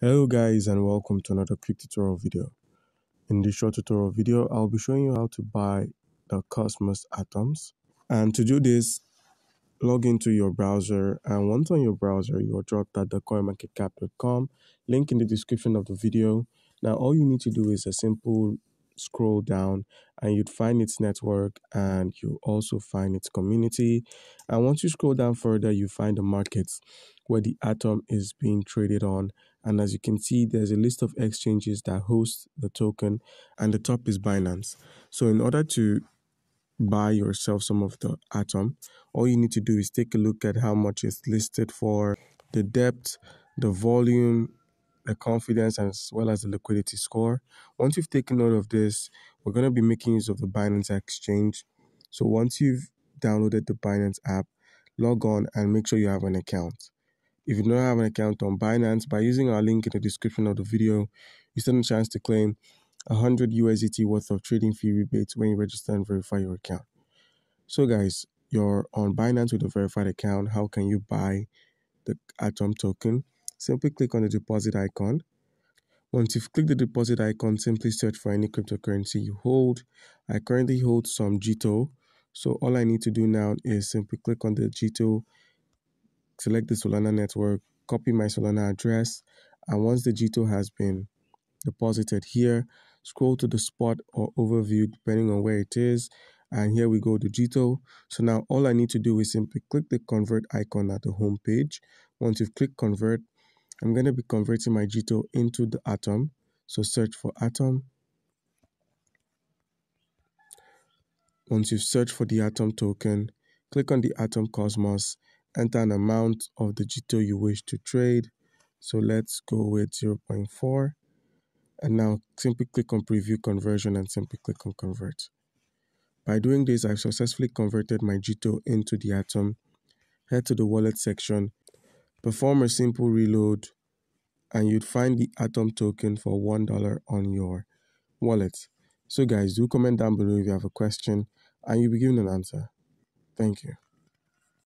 Hello guys, and welcome to another quick tutorial video. In this short tutorial video, I'll be showing you how to buy the Cosmos atoms. And to do this, log into your browser, and once on your browser, you'll drop that the coinmarketcap.com link in the description of the video. Now all you need to do is a simple scroll down and you'd find its network, and you also find its community. And once you scroll down further, you find the markets where the atom is being traded on. And as you can see, there's a list of exchanges that host the token, and the top is Binance. So in order to buy yourself some of the atom, all you need to do is take a look at how much it's listed for, the depth, the volume, the confidence, as well as the liquidity score. Once you've taken note of this, we're going to be making use of the Binance exchange. So once you've downloaded the Binance app, log on and make sure you have an account. If you don't have an account on Binance, by using our link in the description of the video, you stand a chance to claim 100 USDT worth of trading fee rebates when you register and verify your account. So guys, you're on Binance with a verified account. How can you buy the Atom token? Simply click on the deposit icon. Once you've clicked the deposit icon, simply search for any cryptocurrency you hold. I currently hold some GTO. So all I need to do now is simply click on the GTO, select the Solana network, copy my Solana address, and once the GTO has been deposited here, scroll to the spot or overview depending on where it is, and here we go to GTO. So now all I need to do is simply click the convert icon at the home page. Once you've clicked convert, I'm going to be converting my GTO into the atom. So search for atom. Once you've searched for the atom token, click on the atom Cosmos, enter an amount of the GTO you wish to trade. So let's go with 0.4. And now simply click on preview conversion and simply click on convert. By doing this, I've successfully converted my GTO into the atom. Head to the wallet section, perform a simple reload, and you'd find the atom token for $1 on your wallet. So guys, do comment down below if you have a question and you'll be given an answer. Thank you.